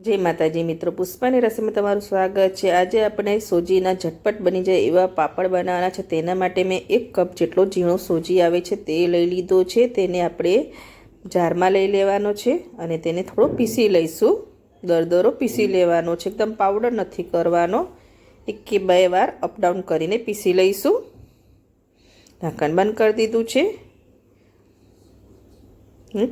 જય માતાજી મિત્રો, પુષ્પાની રસોઈમાં તમારું સ્વાગત છે। આજે આપણે સોજીના ઝટપટ બની જાય એવા પાપડ બનાવવાના છે। તેના માટે મેં 1 કપ જેટલો ઝીણો સોજી આવે છે તે લઈ લીધો છે। તેને આપણે જારમાં લઈ લેવાનો છે અને તેને થોડો પીસી લઈશું। દરદરો પીસી લેવાનો છે, એકદમ પાવડર નથી કરવાનો। 1 કે 2 વાર અપડાઉન કરીને પીસી લઈશું। ઢાંકણ બંધ કરી દીધું છે,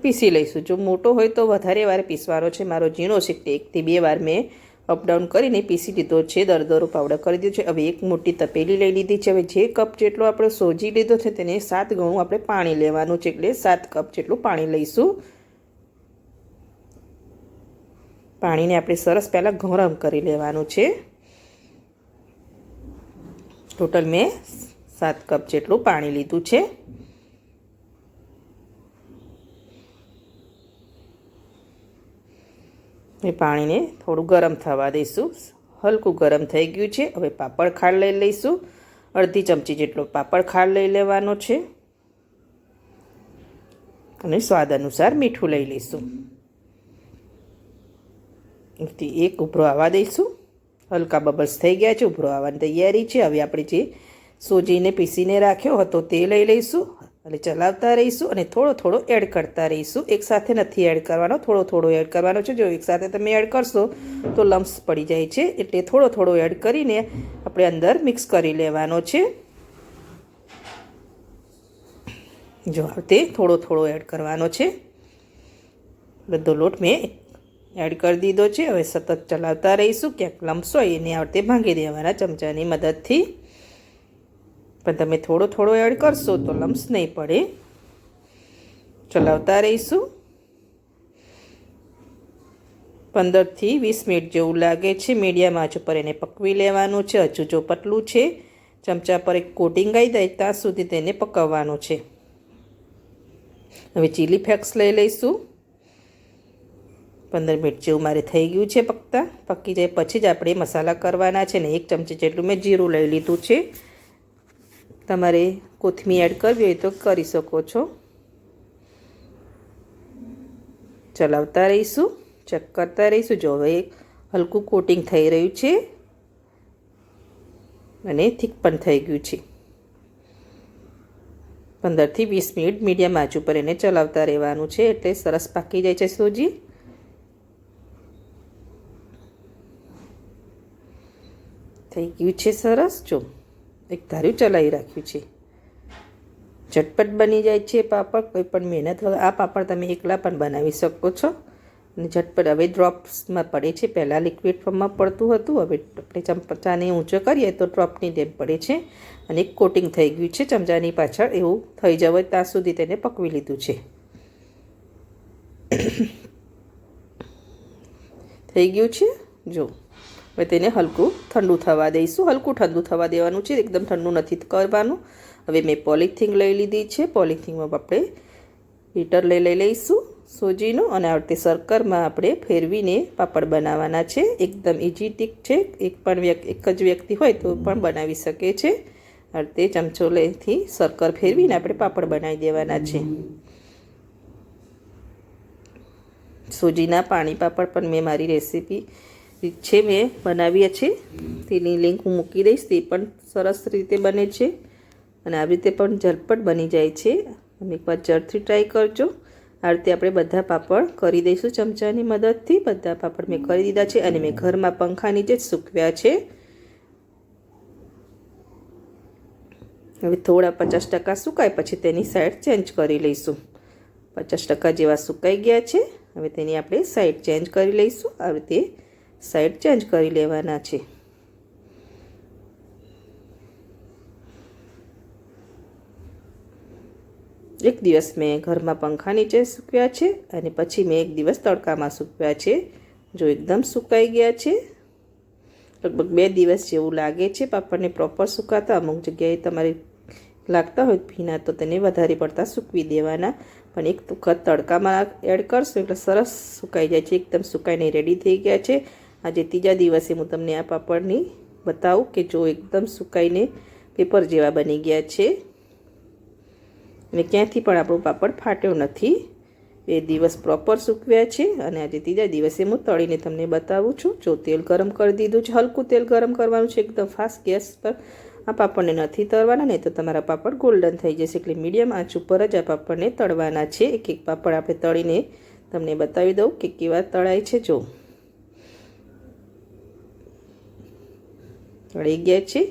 પીસી લઈશું। જો મોટો હોય તો વધારે વાર પીસવાનો છે। મારો ઝીણો છે, 1 થી 2 વાર મેં અપડાઉન કરીને પીસી લીધો છે, દરદરો પાવડર કરી દીધો છે। હવે 1 મોટી તપેલી લઈ લીધી છે। હવે જે કપ જેટલો આપણે સોજી લીધો છે તેને 7 ગણું આપણે પાણી લેવાનું છે, એટલે 7 કપ જેટલું પાણી લઈશું। પાણીને આપણે સરસ પહેલાં ગરમ કરી લેવાનું છે। ટોટલ મેં 7 કપ જેટલું પાણી લીધું છે। એ પાણીને થોડું ગરમ થવા દઈશું। હલકું ગરમ થઈ ગયું છે। હવે પાપડ ખાંડ લઈ લઈશું। અડધી ચમચી જેટલો પાપડ ખાંડ લઈ લેવાનો છે અને સ્વાદ અનુસાર મીઠું લઈ લઈશું। એક ઉભરો આવવા દઈશું। હલકા બબલ્સ થઈ ગયા છે, ઉભરો આવવાની તૈયારી છે। હવે આપણે જે સોજીને પીસીને રાખ્યો હતો તે લઈ લઈશું અને ચલાવતા રહીશું અને થોડો થોડો એડ કરતા રહીશું। એકસાથે નથી એડ કરવાનો, થોડો થોડો એડ કરવાનો છે। જો એકસાથે તમે એડ કરશો તો લમ્સ પડી જાય છે, એટલે થોડો થોડો એડ કરીને આપણે અંદર મિક્સ કરી લેવાનો છે। જો તે થોડો થોડો એડ કરવાનો છે। બધો લોટ મેં એડ કરી દીધો છે। હવે સતત ચલાવતા રહીશું। ક્યાંક લમ્સ હોય એને આવડે ભાંગી દેવાના ચમચાની મદદથી, પણ તમે થોડો થોડો એડ કરશો તો લમ્સ નહીં પડે। ચલાવતા રહીશું। 15 થી 20 મિનિટ જેવું લાગે છે। મીડિયમ આંચ ઉપર એને પકવી લેવાનું છે। હજુ જો પતલું છે, ચમચા પર એક કોટિંગ આવી જાય ત્યાં સુધી તેને પકવવાનું છે। હવે ચીલી ફ્લેક્સ લઈ લઈશું। 15 મિનિટ જેવું મારે થઈ ગયું છે પકતા। પકી જાય પછી જ આપણે મસાલા કરવાના છે ને 1 ચમચી જેટલું મેં જીરું લઈ લીધું છે। તમારે કોથમીર એડ કરવી હોય તો કરી શકો છો। ચલાવતા રહીશું, ચેક કરતા રહીશું। જો હવે હલકું કોટિંગ થઈ રહ્યું છે અને થીક પણ થઈ ગયું છે। 15 થી 20 મિનિટ મીડિયમ આંચ ઉપર એને ચલાવતા રહેવાનું છે, એટલે સરસ પાકી જાય છે સોજી। થઈ ગયું છે સરસ। જો એક ધાર્યું ચલાવી રાખ્યું છે। ઝટપટ બની જાય છે પાપડ, કોઈ પણ મહેનત વગર। આ પાપડ તમે એકલા પણ બનાવી શકો છો અને ઝટપટ। હવે ડ્રોપ્સમાં પડે છે, પહેલાં લિક્વિડ ફોર્મમાં પડતું હતું, હવે આપણે ચમચાને ઊંચો કરીએ તો ડ્રોપની જેમ પડે છે અને એક કોટિંગ થઈ ગયું છે ચમચાની પાછળ। એવું થઈ જવાય ત્યાં સુધી તેને પકવી લીધું છે। થઈ ગયું છે। જો હવે તેને હલકું ઠંડુ થવા દઈશું। હલકું ઠંડુ થવા દેવાનું છે, એકદમ ઠંડુ નથી કરવાનું। હવે મેં પોલિથીન લઈ લીધી છે। પોલિથીનમાં આપણે બીટર લઈ લઈશું સોજીનું અને આ રીતે સર્કલમાં આપણે ફેરવીને પાપડ બનાવવાના છે। એકદમ ઇઝી ટીક છે, એક જ વ્યક્તિ હોય તો પણ બનાવી શકે છે। આ રીતે ચમચો લઈથી સર્કલ ફેરવીને આપણે પાપડ બનાવી દેવાના છે। સોજીના પાણી પાપડ પણ મેં મારી રેસીપી છે મેં બનાવીએ છે, તેની લિંક હું મૂકી દઈશ। તે પણ સરસ રીતે બને છે અને આવી રીતે પણ ઝટપટ બની જાય છે। તમે એકવાર જરૂરથી ટ્રાય કરજો। આ રીતે આપણે બધા પાપડ કરી દઈશું ચમચાની મદદથી। બધા પાપડ મેં કરી દીધા છે અને મેં ઘરમાં પંખા નીચે જ સૂકવ્યા છે। હવે થોડા 50% સુકાય પછી તેની સાઈડ ચેન્જ કરી લઈશું। 50% જેવા સુકાઈ ગયા છે। હવે તેની આપણે સાઈડ ચેન્જ કરી લઈશું। આ રીતે સાઈડ ચેન્જ કરી લેવાના છે। એક દિવસ મેં ઘરમાં પંખા નીચે સૂકવ્યા છે અને પછી મેં 1 દિવસ તડકામાં સૂકવ્યા છે। જો એકદમ સુકાઈ ગયા છે, લગભગ 2 દિવસ જેવું લાગે છે પાપડને પ્રોપર સુકાતા। અમુક જગ્યાએ તમારે લાગતા હોય ભીના તો તેને વધારે પડતા સૂકવી દેવાના, પણ એક વખત તડકામાં એડ કરશો એટલે સરસ સુકાઈ જાય છે। એકદમ સુકાઈને રેડી થઈ ગયા છે। આજે ત્રીજા દિવસે હું તમને આ પાપડની બતાવું કે જો એકદમ સુકાઈને પેપર જેવા બની ગયા છે અને ક્યાંથી પણ આપણો પાપડ ફાટ્યો નથી। 2 દિવસ પ્રોપર સૂકવ્યા છે અને આજે ત્રીજા દિવસે હું તળીને તમને બતાવું છું. જો તેલ ગરમ કરી દીધું છે, હલકું તેલ ગરમ કરવાનું છે, એકદમ ફાસ્ટ ગેસ પર. આ પાપડને નથી તળવાના, નહીં તો તમારા પાપડ ગોલ્ડન થઈ જશે. એટલે મીડિયમ આંચ ઉપર જ આ પાપડને તળવાના છે. એક એક પાપડ આપણે તળીને તમને બતાવી દઉં કે કેવા તળાય છે. જો તળી ગયા છે.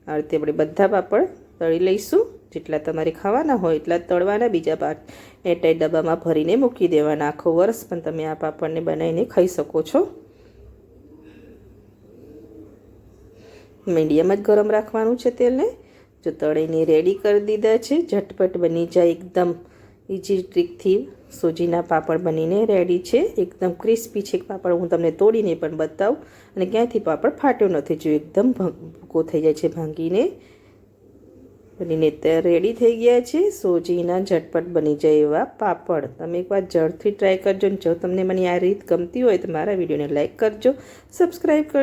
આ રીતે આપણે બધા પાપડ તળી લઈશું. જેટલા તમારે ખાવાના હોય એટલા તળવાના. બીજા એરટાઈટ ડબ્બામાં ભરીને મૂકી દેવાના. આખો વર્ષ પણ તમે આ પાપડને બનાવીને ખાઈ શકો છો. મીડિયમ જ ગરમ રાખવાનું છે તેલને. જો તળીને રેડી કરી દીધા છે. ઝટપટ બની જાય, એકદમ ઇઝી ટ્રીકથી સોજીના પાપડ બનીને રેડી છે. એકદમ ક્રિસ્પી છે પાપડ. હું તમને તોડીને પણ બતાવું. અને ક્યાંયથી પાપડ ફાટ્યો નથી. જો એકદમ ભૂકો થઈ જાય છે ભાંગીને. બનીને રેડી થઈ ગયા છે સોજીના ઝટપટ બની જાય એવા પાપડ. તમે એકવાર જરૂરથી ટ્રાય કરજો. જો તમને મને આ રીત ગમતી હોય તો મારા વિડીયોને લાઈક કરજો, સબસ્ક્રાઈબ કરજો.